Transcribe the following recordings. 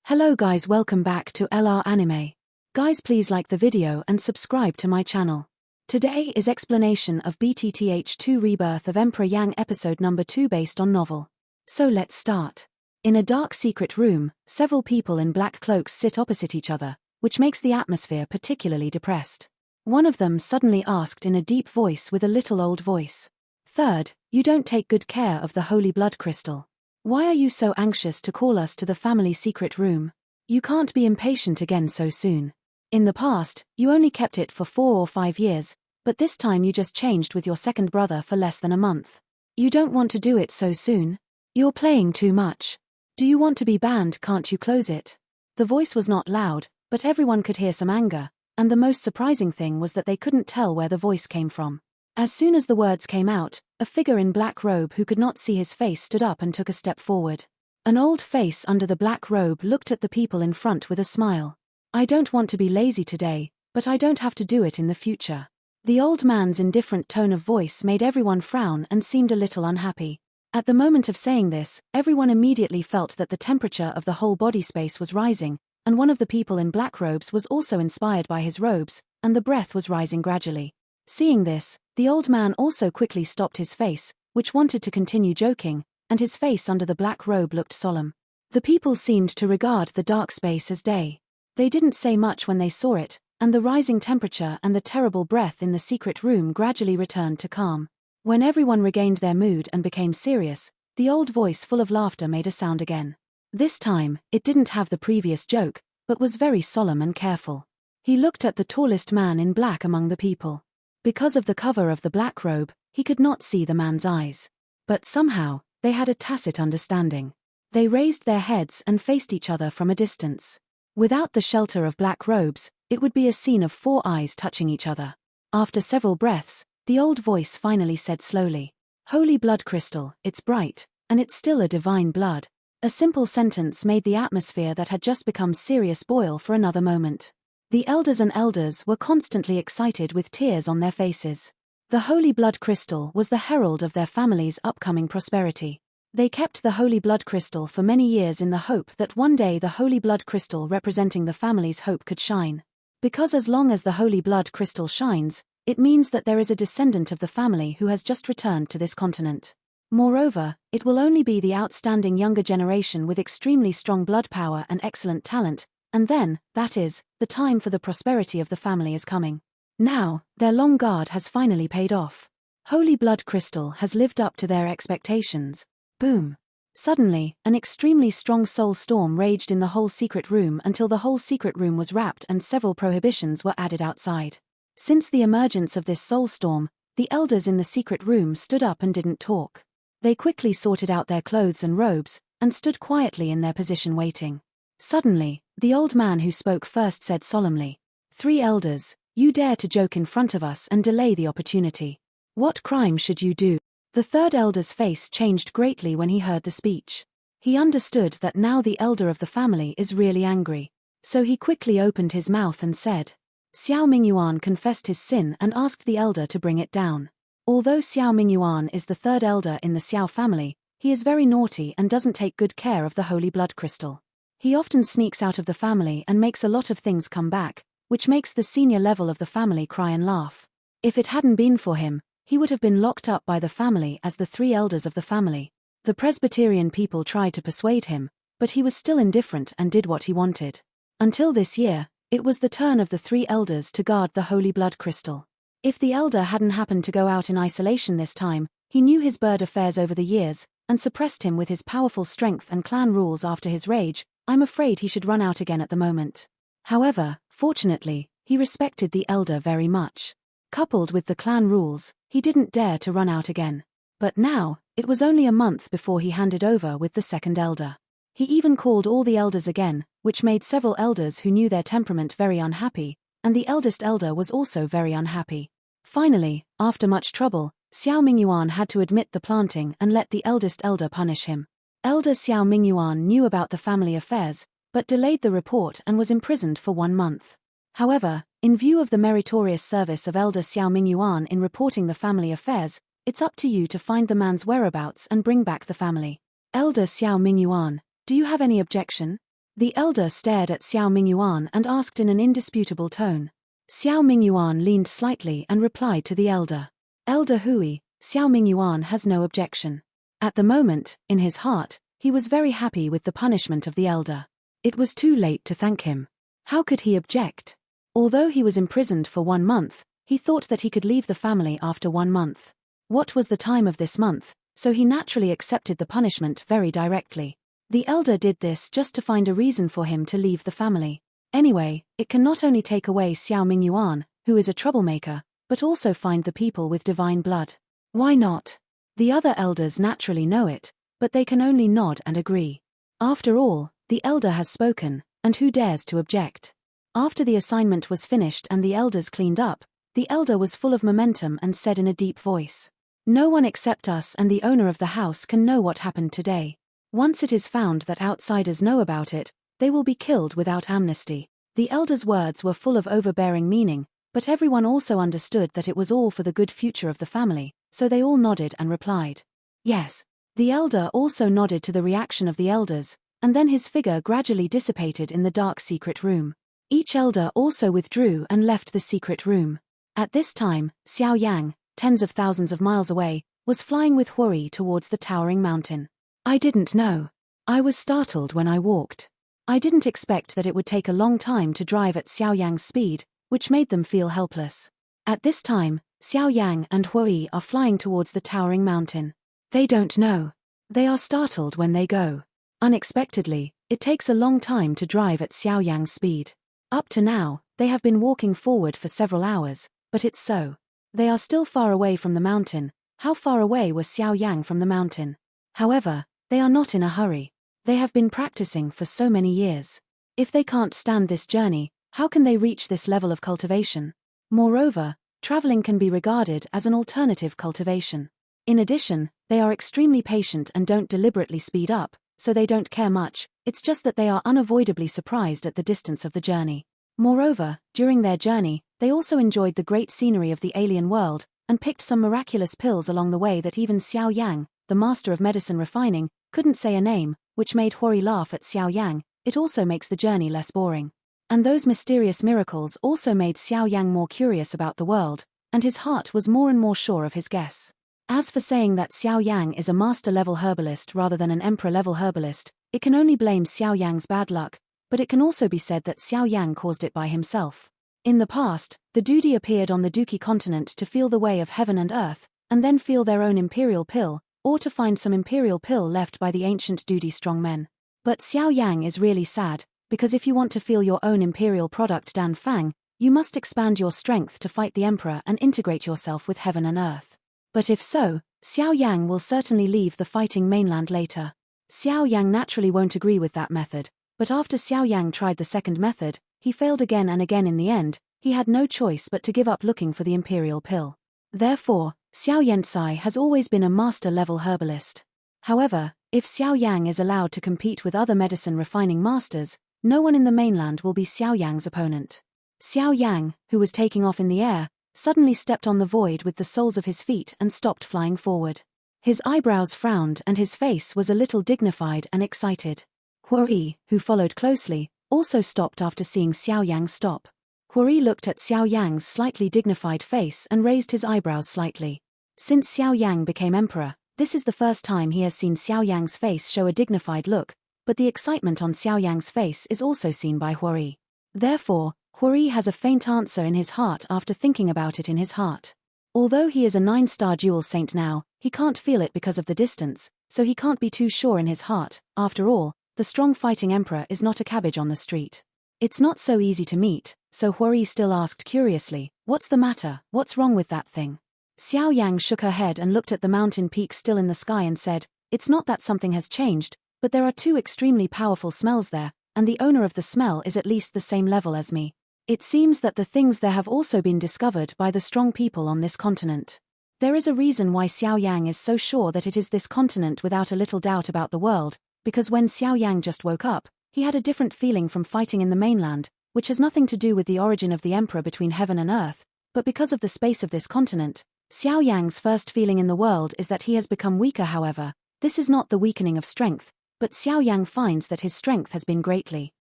Hello guys, welcome back to LR Anime. Guys, please like the video and subscribe to my channel. Today is explanation of BTTH 2 Rebirth of Emperor Yang episode number 2 based on novel. So let's start. In a dark secret room, several people in black cloaks sit opposite each other, which makes the atmosphere particularly depressed. One of them suddenly asked in a deep voice with a little old voice. "Third, you don't take good care of the holy blood crystal. Why are you so anxious to call us to the family secret room? You can't be impatient again so soon. In the past, you only kept it for 4 or 5 years, but this time you just changed with your second brother for less than a month. You don't want to do it so soon? You're playing too much. Do you want to be banned? Can't you close it?" The voice was not loud, but everyone could hear some anger, and the most surprising thing was that they couldn't tell where the voice came from. As soon as the words came out, a figure in black robe who could not see his face stood up and took a step forward. An old face under the black robe looked at the people in front with a smile. "I don't want to be lazy today, but I don't have to do it in the future." The old man's indifferent tone of voice made everyone frown and seemed a little unhappy. At the moment of saying this, everyone immediately felt that the temperature of the whole body space was rising, and one of the people in black robes was also inspired by his robes, and the breath was rising gradually. Seeing this, the old man also quickly stopped his face, which wanted to continue joking, and his face under the black robe looked solemn. The people seemed to regard the dark space as day. They didn't say much when they saw it, and the rising temperature and the terrible breath in the secret room gradually returned to calm. When everyone regained their mood and became serious, the old voice full of laughter made a sound again. This time, it didn't have the previous joke, but was very solemn and careful. He looked at the tallest man in black among the people. Because of the cover of the black robe, he could not see the man's eyes. But somehow, they had a tacit understanding. They raised their heads and faced each other from a distance. Without the shelter of black robes, it would be a scene of 4 eyes touching each other. After several breaths, the old voice finally said slowly, "Holy blood crystal, it's bright, and it's still a divine blood." A simple sentence made the atmosphere that had just become serious boil for another moment. The elders were constantly excited with tears on their faces. The holy blood crystal was the herald of their family's upcoming prosperity. They kept the holy blood crystal for many years in the hope that one day the holy blood crystal representing the family's hope could shine. Because as long as the holy blood crystal shines, it means that there is a descendant of the family who has just returned to this continent. Moreover, it will only be the outstanding younger generation with extremely strong blood power and excellent talent, and then, that is, the time for the prosperity of the family is coming. Now, their long guard has finally paid off. Holy blood crystal has lived up to their expectations. Boom. Suddenly, an extremely strong soul storm raged in the whole secret room until the whole secret room was wrapped and several prohibitions were added outside. Since the emergence of this soul storm, the elders in the secret room stood up and didn't talk. They quickly sorted out their clothes and robes, and stood quietly in their position waiting. Suddenly, the old man who spoke first said solemnly, "3 elders, you dare to joke in front of us and delay the opportunity. What crime should you do?" The third elder's face changed greatly when he heard the speech. He understood that now the elder of the family is really angry. So he quickly opened his mouth and said, Xiao Mingyuan confessed his sin and asked the elder to bring it down. Although Xiao Mingyuan is the third elder in the Xiao family, he is very naughty and doesn't take good care of the holy blood crystal. He often sneaks out of the family and makes a lot of things come back, which makes the senior level of the family cry and laugh. If it hadn't been for him, he would have been locked up by the family as the 3 elders of the family. The Presbyterian people tried to persuade him, but he was still indifferent and did what he wanted. Until this year, it was the turn of the 3 elders to guard the holy blood crystal. If the elder hadn't happened to go out in isolation this time, he knew his bird affairs over the years, and suppressed him with his powerful strength and clan rules after his rage. I'm afraid he should run out again at the moment. However, fortunately, he respected the elder very much. Coupled with the clan rules, he didn't dare to run out again. But now, it was only a month before he handed over with the second elder. He even called all the elders again, which made several elders who knew their temperament very unhappy, and the eldest elder was also very unhappy. Finally, after much trouble, Xiao Mingyuan had to admit the planting and let the eldest elder punish him. Elder Xiao Mingyuan knew about the family affairs, but delayed the report and was imprisoned for 1 month. However, in view of the meritorious service of Elder Xiao Mingyuan in reporting the family affairs, it's up to you to find the man's whereabouts and bring back the family. Elder Xiao Mingyuan, do you have any objection? The elder stared at Xiao Mingyuan and asked in an indisputable tone. Xiao Mingyuan leaned slightly and replied to the elder. Elder Hui, Xiao Mingyuan has no objection. At the moment, in his heart, he was very happy with the punishment of the elder. It was too late to thank him. How could he object? Although he was imprisoned for 1 month, he thought that he could leave the family after 1 month. What was the time of this month? So he naturally accepted the punishment very directly. The elder did this just to find a reason for him to leave the family. Anyway, it can not only take away Xiao Mingyuan, who is a troublemaker, but also find the people with divine blood. Why not? The other elders naturally know it, but they can only nod and agree. After all, the elder has spoken, and who dares to object? After the assignment was finished and the elders cleaned up, the elder was full of momentum and said in a deep voice, "No one except us and the owner of the house can know what happened today. Once it is found that outsiders know about it, they will be killed without amnesty." The elder's words were full of overbearing meaning, but everyone also understood that it was all for the good future of the family, so they all nodded and replied, "Yes." The elder also nodded to the reaction of the elders, and then his figure gradually dissipated in the dark secret room. Each elder also withdrew and left the secret room. At this time, Xiao Yang, tens of thousands of miles away, was flying with Huori towards the towering mountain. I didn't know. I was startled when I walked. I didn't expect that it would take a long time to drive at Xiao Yang's speed, which made them feel helpless. At this time, Xiao Yang and Huori are flying towards the towering mountain. They don't know. They are startled when they go. Unexpectedly, it takes a long time to drive at Xiao Yang's speed. Up to now, they have been walking forward for several hours, but it's so. They are still far away from the mountain. How far away was Xiao Yang from the mountain? However, they are not in a hurry. They have been practicing for so many years. If they can't stand this journey, how can they reach this level of cultivation? Moreover, traveling can be regarded as an alternative cultivation. In addition, they are extremely patient and don't deliberately speed up, so they don't care much. It's just that they are unavoidably surprised at the distance of the journey. Moreover, during their journey, they also enjoyed the great scenery of the alien world, and picked some miraculous pills along the way that even Xiao Yang, the master of medicine refining, couldn't say a name, which made Huori laugh at Xiao Yang. It also makes the journey less boring. And those mysterious miracles also made Xiao Yang more curious about the world, and his heart was more and more sure of his guess. As for saying that Xiao Yang is a master-level herbalist rather than an emperor-level herbalist, it can only blame Xiao Yang's bad luck, but it can also be said that Xiao Yang caused it by himself. In the past, the Dudi appeared on the Duki continent to feel the way of heaven and earth, and then feel their own imperial pill, or to find some imperial pill left by the ancient Dudi strongmen. But Xiao Yang is really sad, because if you want to feel your own imperial product Dan Fang, you must expand your strength to fight the emperor and integrate yourself with heaven and earth. But if so, Xiao Yang will certainly leave the fighting mainland later. Xiao Yang naturally won't agree with that method, but after Xiao Yang tried the second method, he failed again and again. In the end, he had no choice but to give up looking for the imperial pill. Therefore, Xiao Yensai has always been a master-level herbalist. However, if Xiao Yang is allowed to compete with other medicine refining masters, no one in the mainland will be Xiao Yang's opponent. Xiao Yang, who was taking off in the air, suddenly stepped on the void with the soles of his feet and stopped flying forward. His eyebrows frowned and his face was a little dignified and excited. Huori, who followed closely, also stopped after seeing Xiao Yang stop. Huori looked at Xiao Yang's slightly dignified face and raised his eyebrows slightly. Since Xiao Yang became emperor, this is the first time he has seen Xiao Yang's face show a dignified look, but the excitement on Xiao Yang's face is also seen by Huori. Therefore, Huori has a faint answer in his heart after thinking about it in his heart. Although he is a 9-star dual saint now, he can't feel it because of the distance, so he can't be too sure in his heart. After all, the strong fighting emperor is not a cabbage on the street. It's not so easy to meet, so Huori still asked curiously, "What's the matter? What's wrong with that thing?" Xiao Yang shook her head and looked at the mountain peak still in the sky and said, "It's not that something has changed, but there are 2 extremely powerful smells there, and the owner of the smell is at least the same level as me. It seems that the things there have also been discovered by the strong people on this continent. There is a reason why Xiao Yang is so sure that it is this continent without a little doubt about the world, because when Xiao Yang just woke up, he had a different feeling from fighting in the mainland, which has nothing to do with the origin of the emperor between heaven and earth, but because of the space of this continent. Xiao Yang's first feeling in the world is that he has become weaker. However, this is not the weakening of strength, but Xiao Yang finds that his strength has been greatly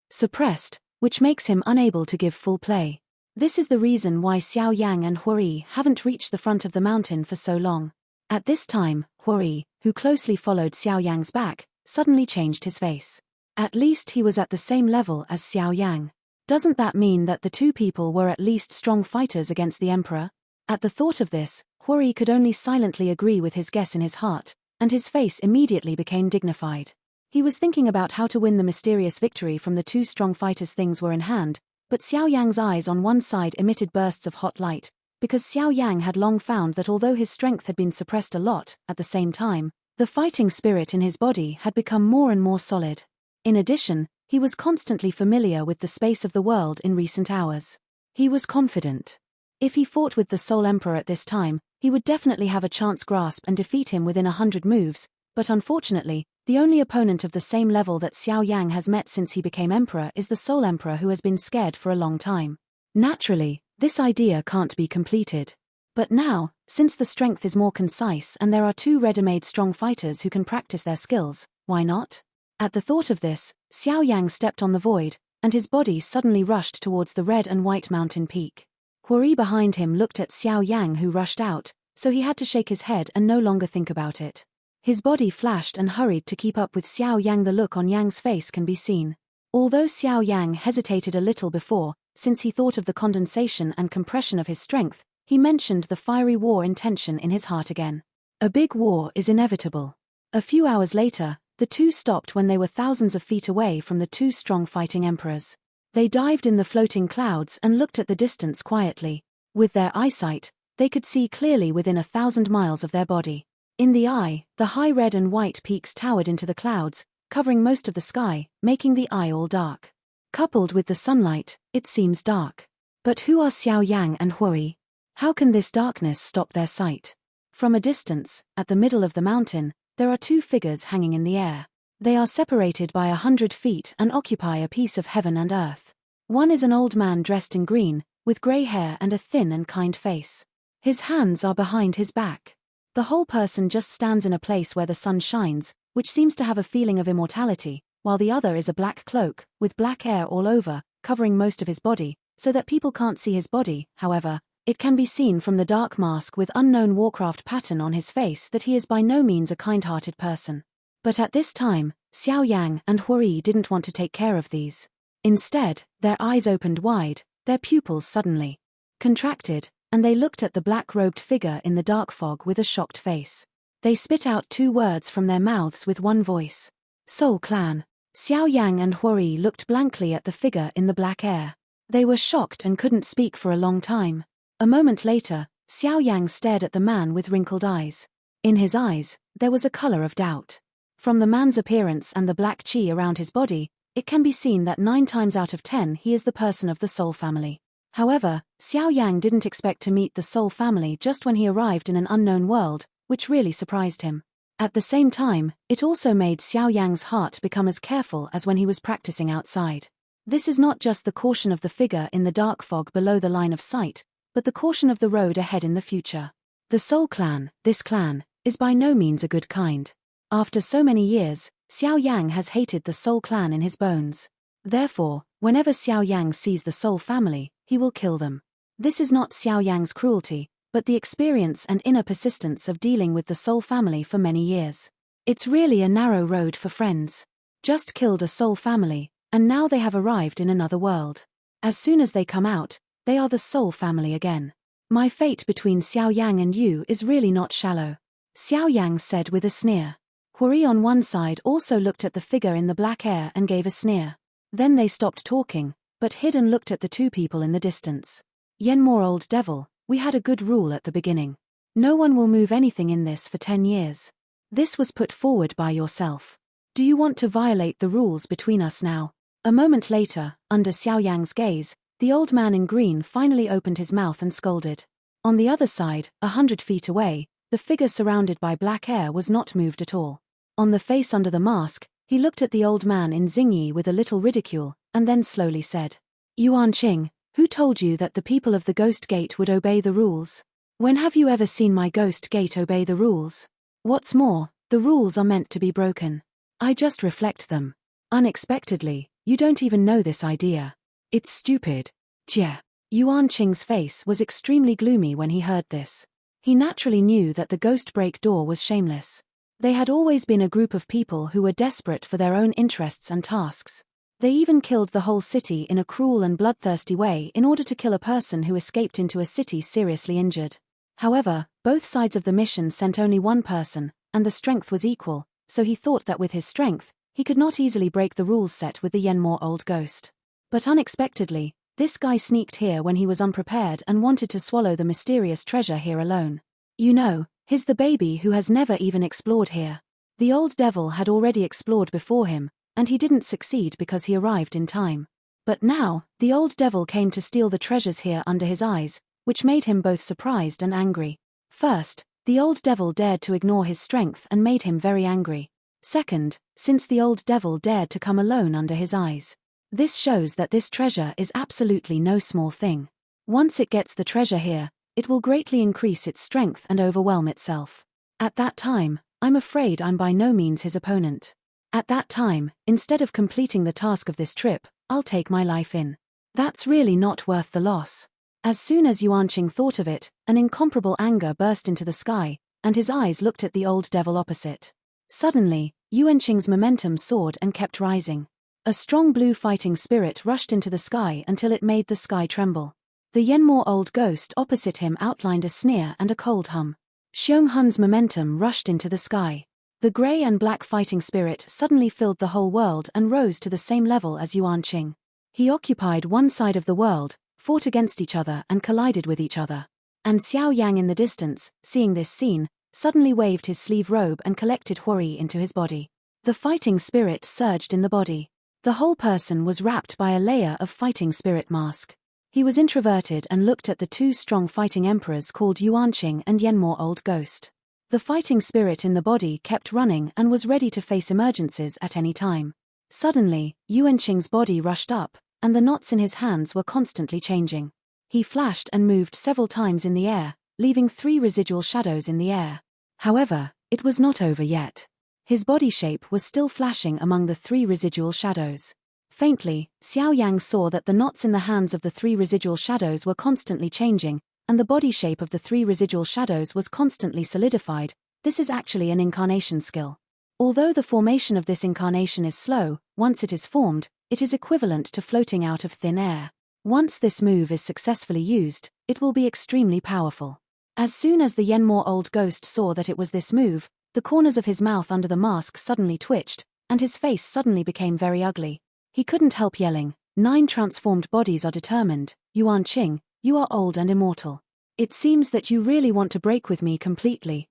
suppressed, which makes him unable to give full play. This is the reason why Xiao Yang and Huori haven't reached the front of the mountain for so long. At this time, Huori, who closely followed Xiao Yang's back, suddenly changed his face. At least he was at the same level as Xiao Yang. Doesn't that mean that the two people were at least strong fighters against the emperor? At the thought of this, Huori could only silently agree with his guess in his heart, and his face immediately became dignified. He was thinking about how to win the mysterious victory from the two strong fighters. Things were in hand, but Xiao Yang's eyes on one side emitted bursts of hot light, because Xiao Yang had long found that although his strength had been suppressed a lot, at the same time, the fighting spirit in his body had become more and more solid. In addition, he was constantly familiar with the space of the world in recent hours. He was confident. If he fought with the Soul Emperor at this time, he would definitely have a chance grasp and defeat him within 100 moves, but unfortunately, the only opponent of the same level that Xiao Yang has met since he became emperor is the Soul Emperor, who has been scared for a long time. Naturally, this idea can't be completed. But now, since the strength is more concise and there are two ready-made strong fighters who can practice their skills, why not? At the thought of this, Xiao Yang stepped on the void, and his body suddenly rushed towards the red and white mountain peak. Huori behind him looked at Xiao Yang, who rushed out, so he had to shake his head and no longer think about it. His body flashed and hurried to keep up with Xiao Yang. The look on Yang's face can be seen. Although Xiao Yang hesitated a little before, since he thought of the condensation and compression of his strength, he mentioned the fiery war intention in his heart again. A big war is inevitable. A few hours later, the two stopped when they were thousands of feet away from the two strong fighting emperors. They dived in the floating clouds and looked at the distance quietly. With their eyesight, they could see clearly within 1,000 miles of their body. In the eye, the high red and white peaks towered into the clouds, covering most of the sky, making the eye all dark. Coupled with the sunlight, it seems dark. But who are Xiao Yang and Huori? How can this darkness stop their sight? From a distance, at the middle of the mountain, there are two figures hanging in the air. They are separated by 100 feet and occupy a piece of heaven and earth. One is an old man dressed in green, with grey hair and a thin and kind face. His hands are behind his back. The whole person just stands in a place where the sun shines, which seems to have a feeling of immortality, while the other is a black cloak, with black hair all over, covering most of his body, so that people can't see his body. However, it can be seen from the dark mask with unknown Warcraft pattern on his face that he is by no means a kind-hearted person. But at this time, Xiao Yang and Huori didn't want to take care of these. Instead, their eyes opened wide, their pupils suddenly contracted, and they looked at the black-robed figure in the dark fog with a shocked face. They spit out two words from their mouths with one voice. Soul Clan. Xiao Yang and Huori looked blankly at the figure in the black air. They were shocked and couldn't speak for a long time. A moment later, Xiao Yang stared at the man with wrinkled eyes. In his eyes, there was a color of doubt. From the man's appearance and the black chi around his body, it can be seen that 9 times out of 10 he is the person of the Soul family. However, Xiao Yang didn't expect to meet the Soul family just when he arrived in an unknown world, which really surprised him. At the same time, it also made Xiao Yang's heart become as careful as when he was practicing outside. This is not just the caution of the figure in the dark fog below the line of sight, but the caution of the road ahead in the future. The Soul Clan, this clan, is by no means a good kind. After so many years, Xiao Yang has hated the Soul Clan in his bones. Therefore, whenever Xiao Yang sees the Soul family, he will kill them. This is not Xiao Yang's cruelty, but the experience and inner persistence of dealing with the Soul family for many years. It's really a narrow road for friends. Just killed a Soul family, and now they have arrived in another world. As soon as they come out, they are the Soul family again. My fate between Xiao Yang and you is really not shallow, Xiao Yang said with a sneer. Huori on one side also looked at the figure in the black air and gave a sneer. Then they stopped talking, but hid and looked at the two people in the distance. Yenmore, old devil, we had a good rule at the beginning. No one will move anything in this for 10 years. This was put forward by yourself. Do you want to violate the rules between us now? A moment later, under Xiao Yang's gaze, the old man in green finally opened his mouth and scolded. On the other side, 100 feet away, the figure surrounded by black hair was not moved at all. On the face under the mask, he looked at the old man in Xingyi with a little ridicule, and then slowly said, Yuan Qing, who told you that the people of the Ghost Gate would obey the rules? When have you ever seen my Ghost Gate obey the rules? What's more, the rules are meant to be broken. I just reflect them. Unexpectedly, you don't even know this idea. It's stupid. Jie. Yuan Qing's face was extremely gloomy when he heard this. He naturally knew that the ghost break door was shameless. They had always been a group of people who were desperate for their own interests and tasks. They even killed the whole city in a cruel and bloodthirsty way in order to kill a person who escaped into a city seriously injured. However, both sides of the mission sent only one person, and the strength was equal, so he thought that with his strength, he could not easily break the rules set with the Yenmore old ghost. But unexpectedly, this guy sneaked here when he was unprepared and wanted to swallow the mysterious treasure here alone. You know, he's the baby who has never even explored here. The old devil had already explored before him, and he didn't succeed because he arrived in time. But now, the old devil came to steal the treasures here under his eyes, which made him both surprised and angry. First, the old devil dared to ignore his strength and made him very angry. Second, since the old devil dared to come alone under his eyes. This shows that this treasure is absolutely no small thing. Once it gets the treasure here, it will greatly increase its strength and overwhelm itself. At that time, I'm afraid I'm by no means his opponent. At that time, instead of completing the task of this trip, I'll take my life in. That's really not worth the loss. As soon as Yuan Qing thought of it, an incomparable anger burst into the sky, and his eyes looked at the old devil opposite. Suddenly, Yuan Qing's momentum soared and kept rising. A strong blue fighting spirit rushed into the sky until it made the sky tremble. The Yenmore old ghost opposite him outlined a sneer and a cold hum. Xiong Hun's momentum rushed into the sky. The grey and black fighting spirit suddenly filled the whole world and rose to the same level as Yuan Qing. He occupied one side of the world, fought against each other and collided with each other. And Xiao Yang in the distance, seeing this scene, suddenly waved his sleeve robe and collected Huori into his body. The fighting spirit surged in the body. The whole person was wrapped by a layer of fighting spirit mask. He was introverted and looked at the two strong fighting emperors called Yuan Qing and Yenmore Old Ghost. The fighting spirit in the body kept running and was ready to face emergencies at any time. Suddenly, Yuan Qing's body rushed up, and the knots in his hands were constantly changing. He flashed and moved several times in the air, leaving 3 residual shadows in the air. However, it was not over yet. His body shape was still flashing among the 3 residual shadows. Faintly, Xiao Yang saw that the knots in the hands of the 3 residual shadows were constantly changing, and the body shape of the 3 residual shadows was constantly solidified. This is actually an incarnation skill. Although the formation of this incarnation is slow, once it is formed, it is equivalent to floating out of thin air. Once this move is successfully used, it will be extremely powerful. As soon as the Yenmore Old Ghost saw that it was this move, the corners of his mouth under the mask suddenly twitched, and his face suddenly became very ugly. He couldn't help yelling, 9 transformed bodies are determined. Yuan Qing, you are old and immortal. It seems that you really want to break with me completely.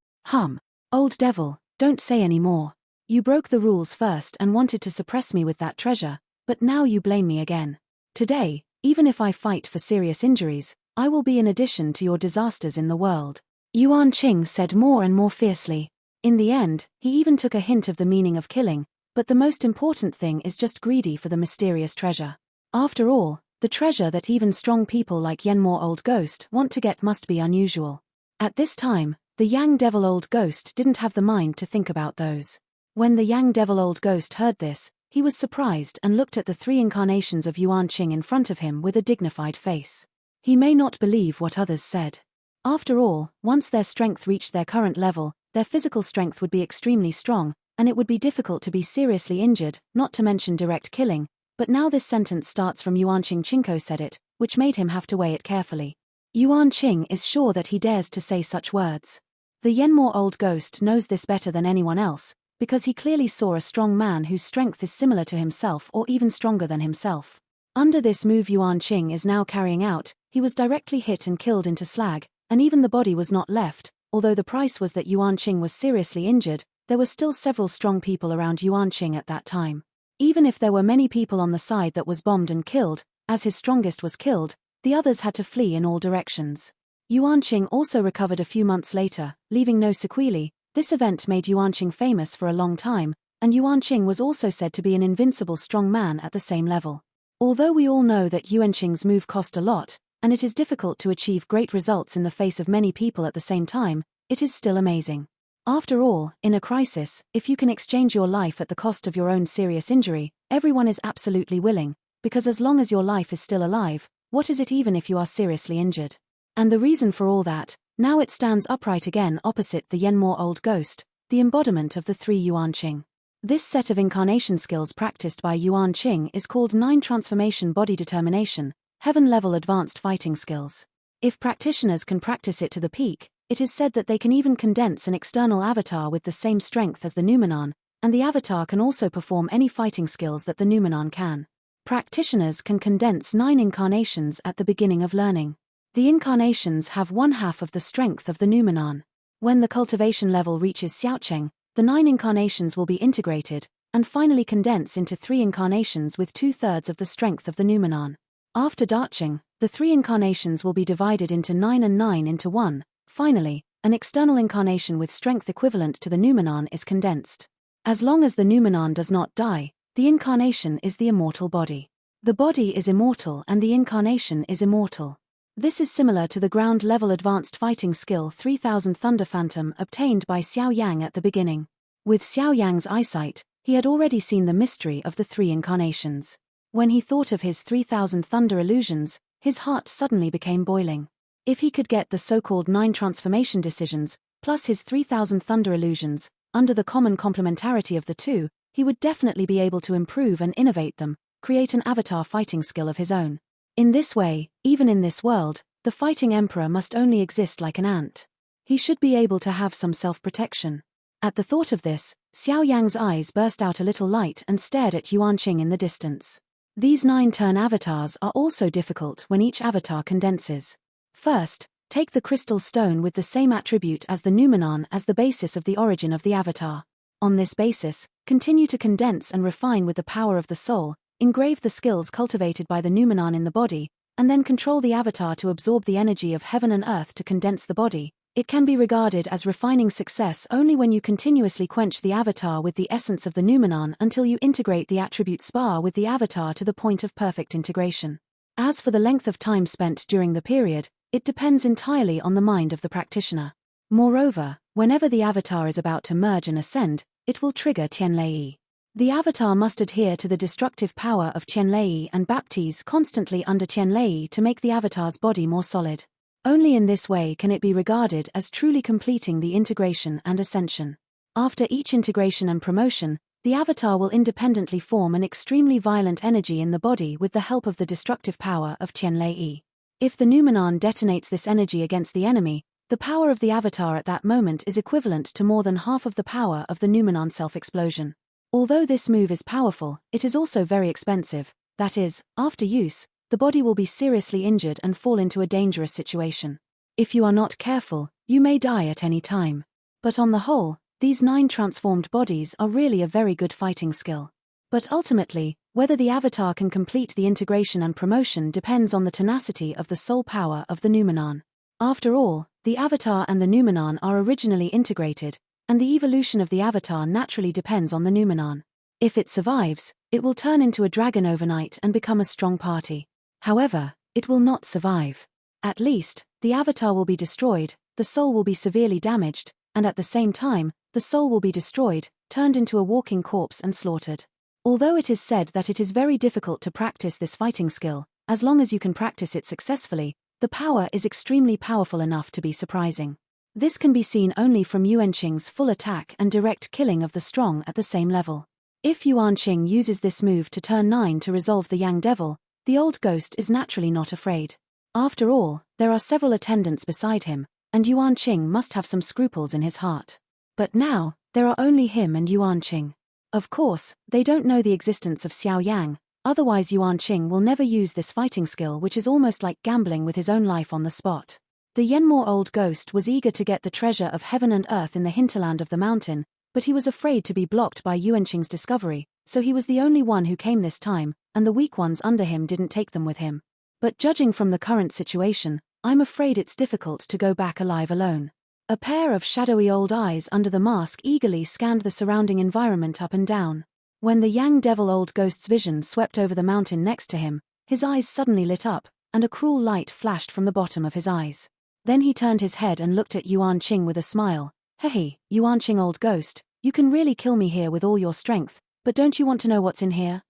Old devil, don't say any more. You broke the rules first and wanted to suppress me with that treasure, but now you blame me again. Today, even if I fight for serious injuries, I will be an addition to your disasters in the world. Yuan Qing said more and more fiercely. In the end, he even took a hint of the meaning of killing, but the most important thing is just greedy for the mysterious treasure. After all, the treasure that even strong people like Yenmore Old Ghost want to get must be unusual. At this time, the Yang Devil Old Ghost didn't have the mind to think about those. When the Yang Devil Old Ghost heard this, he was surprised and looked at the 3 incarnations of Yuan Qing in front of him with a dignified face. He may not believe what others said. After all, once their strength reached their current level, their physical strength would be extremely strong, and it would be difficult to be seriously injured, not to mention direct killing. But now this sentence starts from Yuan Qing. Chinko said it, which made him have to weigh it carefully. Yuan Qing is sure that he dares to say such words. The Yenmore Old Ghost knows this better than anyone else, because he clearly saw a strong man whose strength is similar to himself or even stronger than himself. Under this move Yuan Qing is now carrying out, he was directly hit and killed into slag, and even the body was not left. Although the price was that Yuan Qing was seriously injured, there were still several strong people around Yuan Qing at that time. Even if there were many people on the side that was bombed and killed, as his strongest was killed, the others had to flee in all directions. Yuan Qing also recovered a few months later, leaving no sequelae. This event made Yuan Qing famous for a long time, and Yuan Qing was also said to be an invincible strong man at the same level. Although we all know that Yuan Qing's move cost a lot, and it is difficult to achieve great results in the face of many people at the same time, it is still amazing. After all, in a crisis, if you can exchange your life at the cost of your own serious injury, everyone is absolutely willing, because as long as your life is still alive, what is it even if you are seriously injured? And the reason for all that, now it stands upright again opposite the Yenmore Old Ghost, the embodiment of the 3 Yuan Qing. This set of incarnation skills practiced by Yuan Qing is called 9 Transformation Body Determination, Heaven-level advanced fighting skills. If practitioners can practice it to the peak, it is said that they can even condense an external avatar with the same strength as the Numenon, and the avatar can also perform any fighting skills that the Numenon can. Practitioners can condense 9 incarnations at the beginning of learning. The incarnations have 1/2 of the strength of the Numenon. When the cultivation level reaches Xiaocheng, the 9 incarnations will be integrated, and finally condense into 3 incarnations with 2/3 of the strength of the Numenon. After Dacheng, the 3 incarnations will be divided into 9 and 9 into 1. Finally, an external incarnation with strength equivalent to the Numenon is condensed. As long as the Numenon does not die, the incarnation is the immortal body. The body is immortal and the incarnation is immortal. This is similar to the ground-level advanced fighting skill 3000 Thunder Phantom obtained by Xiao Yang at the beginning. With Xiao Yang's eyesight, he had already seen the mystery of the 3 incarnations. When he thought of his 3000 Thunder illusions, his heart suddenly became boiling. If he could get the so-called 9 transformation decisions, plus his 3000 Thunder illusions, under the common complementarity of the 2, he would definitely be able to improve and innovate them, create an avatar fighting skill of his own. In this way, even in this world, the fighting emperor must only exist like an ant. He should be able to have some self-protection. At the thought of this, Xiao Yang's eyes burst out a little light and stared at Yuan Qing in the distance. These 9-turn avatars are also difficult when each avatar condenses. First, take the crystal stone with the same attribute as the Numenon as the basis of the origin of the avatar. On this basis, continue to condense and refine with the power of the soul, engrave the skills cultivated by the Numenon in the body, and then control the avatar to absorb the energy of heaven and earth to condense the body. It can be regarded as refining success only when you continuously quench the avatar with the essence of the Numenon until you integrate the attribute Spa with the avatar to the point of perfect integration. As for the length of time spent during the period, it depends entirely on the mind of the practitioner. Moreover, whenever the avatar is about to merge and ascend, it will trigger Tianlei. The avatar must adhere to the destructive power of Tianlei and baptize constantly under Tianlei to make the avatar's body more solid. Only in this way can it be regarded as truly completing the integration and ascension. After each integration and promotion, the avatar will independently form an extremely violent energy in the body with the help of the destructive power of Tianlei. If the Numenon detonates this energy against the enemy, the power of the avatar at that moment is equivalent to more than half of the power of the Numenon self-explosion. Although this move is powerful, it is also very expensive. That is, after use, the body will be seriously injured and fall into a dangerous situation. If you are not careful, you may die at any time. But on the whole, these 9 transformed bodies are really a very good fighting skill. But ultimately, whether the avatar can complete the integration and promotion depends on the tenacity of the soul power of the Numenon. After all, the avatar and the Numenon are originally integrated, and the evolution of the avatar naturally depends on the Numenon. If it survives, it will turn into a dragon overnight and become a strong party. However, it will not survive. At least, the avatar will be destroyed, the soul will be severely damaged, and at the same time, the soul will be destroyed, turned into a walking corpse and slaughtered. Although it is said that it is very difficult to practice this fighting skill, as long as you can practice it successfully, the power is extremely powerful enough to be surprising. This can be seen only from Yuan Qing's full attack and direct killing of the strong at the same level. If Yuan Qing uses this move to turn 9 to resolve the Yang Devil, the old ghost is naturally not afraid. After all, there are several attendants beside him, and Yuan Qing must have some scruples in his heart. But now, there are only him and Yuan Qing. Of course, they don't know the existence of Xiao Yang, otherwise Yuan Qing will never use this fighting skill, which is almost like gambling with his own life on the spot. The Yenmore Old Ghost was eager to get the treasure of heaven and earth in the hinterland of the mountain, but he was afraid to be blocked by Yuan Qing's discovery, so he was the only one who came this time, and the weak ones under him didn't take them with him. But judging from the current situation, I'm afraid it's difficult to go back alive alone. A pair of shadowy old eyes under the mask eagerly scanned the surrounding environment up and down. When the Yang Devil Old Ghost's vision swept over the mountain next to him, his eyes suddenly lit up, and a cruel light flashed from the bottom of his eyes. Then he turned his head and looked at Yuan Qing with a smile, Hey, Yuan Qing old ghost, you can really kill me here with all your strength, but don't you want to know what's in here?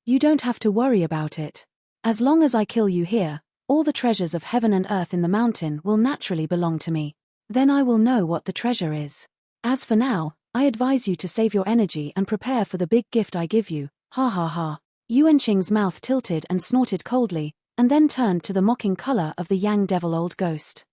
You don't have to worry about it. As long as I kill you here, all the treasures of heaven and earth in the mountain will naturally belong to me. Then I will know what the treasure is. As for now, I advise you to save your energy and prepare for the big gift I give you. Ha ha ha. Yuan Qing's mouth tilted and snorted coldly, and then turned to the mocking color of the Yang Devil old ghost.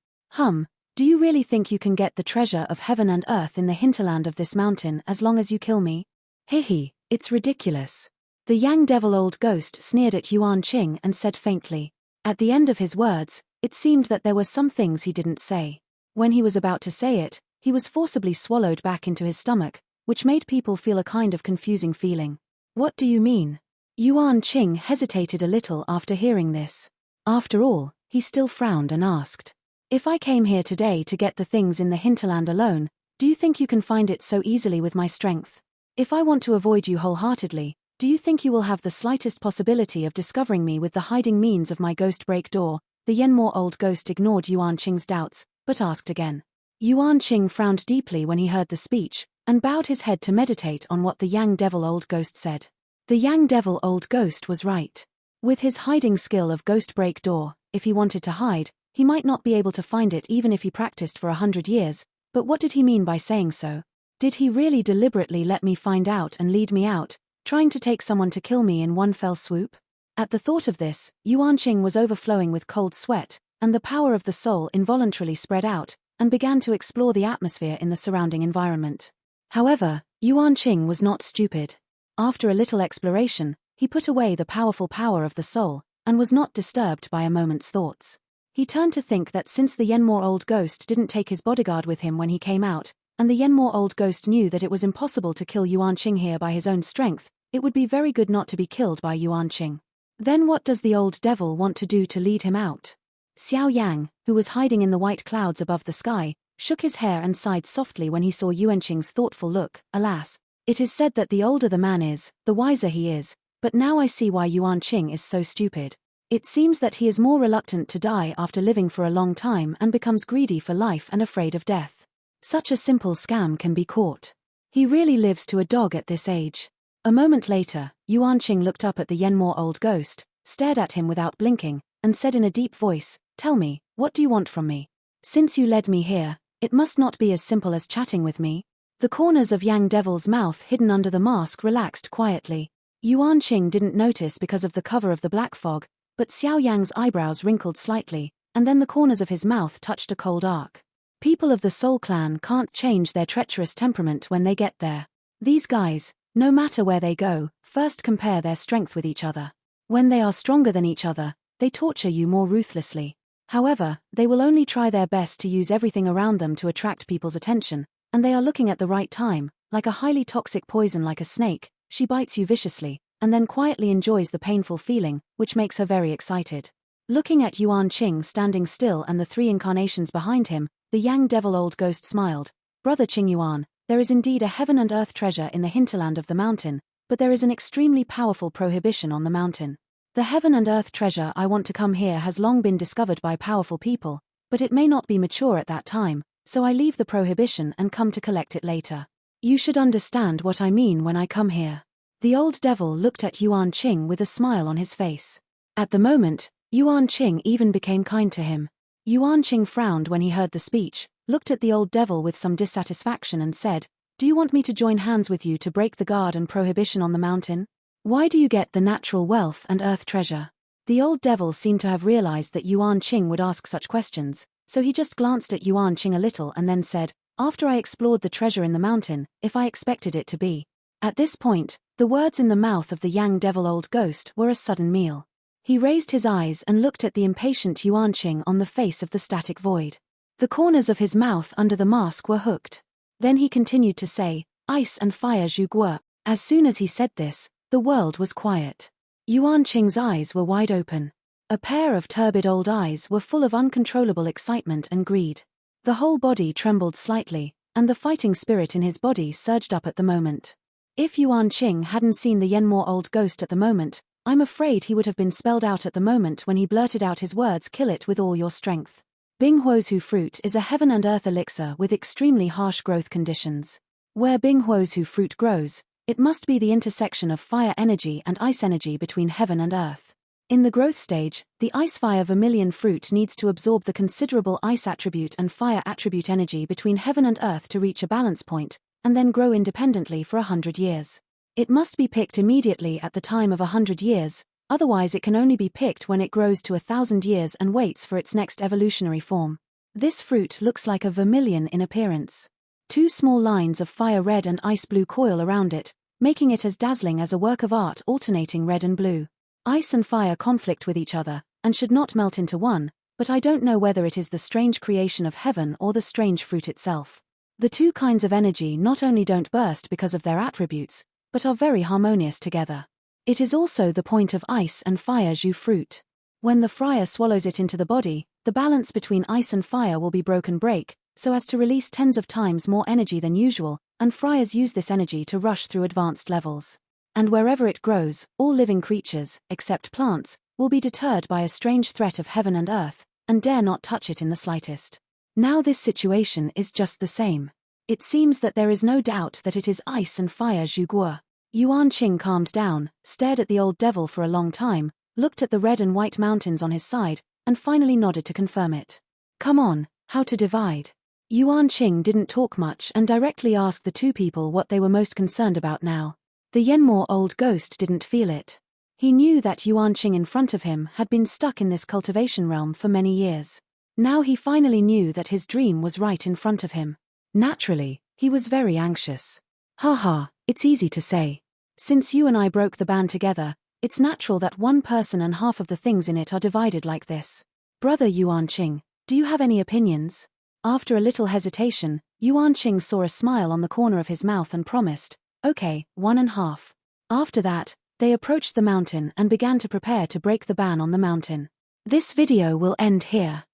Do you really think you can get the treasure of heaven and earth in the hinterland of this mountain as long as you kill me? Hehe, it's ridiculous. The Yang Devil old ghost sneered at Yuan Qing and said faintly. At the end of his words, it seemed that there were some things he didn't say. When he was about to say it, he was forcibly swallowed back into his stomach, which made people feel a kind of confusing feeling. What do you mean? Yuan Qing hesitated a little after hearing this. After all, he still frowned and asked. If I came here today to get the things in the hinterland alone, do you think you can find it so easily with my strength? If I want to avoid you wholeheartedly, do you think you will have the slightest possibility of discovering me with the hiding means of my ghost break door? The Yanmore old ghost ignored Yuan Qing's doubts, but asked again. Yuan Qing frowned deeply when he heard the speech, and bowed his head to meditate on what the Yang Devil old ghost said. The Yang Devil old ghost was right. With his hiding skill of ghost break door, if he wanted to hide, he might not be able to find it even if he practiced for 100 years, but what did he mean by saying so? Did he really deliberately let me find out and lead me out, trying to take someone to kill me in one fell swoop? At the thought of this, Yuan Qing was overflowing with cold sweat, and the power of the soul involuntarily spread out, and began to explore the atmosphere in the surrounding environment. However, Yuan Qing was not stupid. After a little exploration, he put away the powerful power of the soul, and was not disturbed by a moment's thoughts. He turned to think that since the Yanmore old ghost didn't take his bodyguard with him when he came out, and the Yanmore old ghost knew that it was impossible to kill Yuan Qing here by his own strength, it would be very good not to be killed by Yuan Qing. Then what does the old devil want to do to lead him out? Xiao Yan, who was hiding in the white clouds above the sky, shook his hair and sighed softly when he saw Yuan Qing's thoughtful look. Alas, it is said that the older the man is, the wiser he is, but now I see why Yuan Qing is so stupid. It seems that he is more reluctant to die after living for a long time and becomes greedy for life and afraid of death. Such a simple scam can be caught. He really lives to a dog at this age. A moment later, Yuan Qing looked up at the Yanmore old ghost, stared at him without blinking, and said in a deep voice, "Tell me, what do you want from me? Since you led me here, it must not be as simple as chatting with me." The corners of Yang Devil's mouth hidden under the mask relaxed quietly. Yuan Qing didn't notice because of the cover of the black fog, but Xiao Yang's eyebrows wrinkled slightly, and then the corners of his mouth touched a cold arc. People of the Soul Clan can't change their treacherous temperament when they get there. These guys, no matter where they go, first compare their strength with each other. When they are stronger than each other, they torture you more ruthlessly. However, they will only try their best to use everything around them to attract people's attention, and they are looking at the right time. Like a highly toxic poison like a snake, she bites you viciously, and then quietly enjoys the painful feeling, which makes her very excited. Looking at Yuan Qing standing still and the three incarnations behind him, the Yang Devil old ghost smiled. "Brother Qing Yuan, there is indeed a heaven and earth treasure in the hinterland of the mountain, but there is an extremely powerful prohibition on the mountain. The heaven and earth treasure I want to come here has long been discovered by powerful people, but it may not be mature at that time, so I leave the prohibition and come to collect it later. You should understand what I mean when I come here." The old devil looked at Yuan Qing with a smile on his face. At the moment, Yuan Qing even became kind to him. Yuan Qing frowned when he heard the speech, looked at the old devil with some dissatisfaction and said, "Do you want me to join hands with you to break the guard and prohibition on the mountain? Why do you get the natural wealth and earth treasure?" The old devil seemed to have realized that Yuan Qing would ask such questions, so he just glanced at Yuan Qing a little and then said, "After I explored the treasure in the mountain, if I expected it to be." At this point, the words in the mouth of the Yang Devil old ghost were a sudden meal. He raised his eyes and looked at the impatient Yuan Qing on the face of the static void. The corners of his mouth under the mask were hooked. Then he continued to say, "Ice and fire zhu guo." As soon as he said this, the world was quiet. Yuan Qing's eyes were wide open. A pair of turbid old eyes were full of uncontrollable excitement and greed. The whole body trembled slightly, and the fighting spirit in his body surged up at the moment. If Yuan Qing hadn't seen the Yanmore old ghost at the moment, I'm afraid he would have been spelled out at the moment when he blurted out his words, "Kill it with all your strength." Binghuozu fruit is a heaven and earth elixir with extremely harsh growth conditions. Where Binghuozu fruit grows, it must be the intersection of fire energy and ice energy between heaven and earth. In the growth stage, the ice-fire vermilion fruit needs to absorb the considerable ice attribute and fire attribute energy between heaven and earth to reach a balance point, and then grow independently for 100 years. It must be picked immediately at the time of 100 years, otherwise it can only be picked when it grows to 1,000 years and waits for its next evolutionary form. This fruit looks like a vermilion in appearance. Two small lines of fire red and ice blue coil around it, making it as dazzling as a work of art alternating red and blue. Ice and fire conflict with each other, and should not melt into one, but I don't know whether it is the strange creation of heaven or the strange fruit itself. The two kinds of energy not only don't burst because of their attributes, but are very harmonious together. It is also the point of ice and fire jus fruit. When the fryer swallows it into the body, the balance between ice and fire will be break, so as to release tens of times more energy than usual, and fryers use this energy to rush through advanced levels. And wherever it grows, all living creatures, except plants, will be deterred by a strange threat of heaven and earth, and dare not touch it in the slightest. Now this situation is just the same. It seems that there is no doubt that it is ice and fire jus guo. Yuan Qing calmed down, stared at the old devil for a long time, looked at the red and white mountains on his side, and finally nodded to confirm it. Come on, how to divide? Yuan Qing didn't talk much and directly asked the two people what they were most concerned about now. The Yenmore old ghost didn't feel it. He knew that Yuan Qing in front of him had been stuck in this cultivation realm for many years. Now he finally knew that his dream was right in front of him. Naturally, he was very anxious. Haha, it's easy to say. Since you and I broke the band together, it's natural that one person and half of the things in it are divided like this. Brother Yuan Qing, do you have any opinions? After a little hesitation, Yuan Qing saw a smile on the corner of his mouth and promised, okay, 1.5. After that, they approached the mountain and began to prepare to break the ban on the mountain. This video will end here.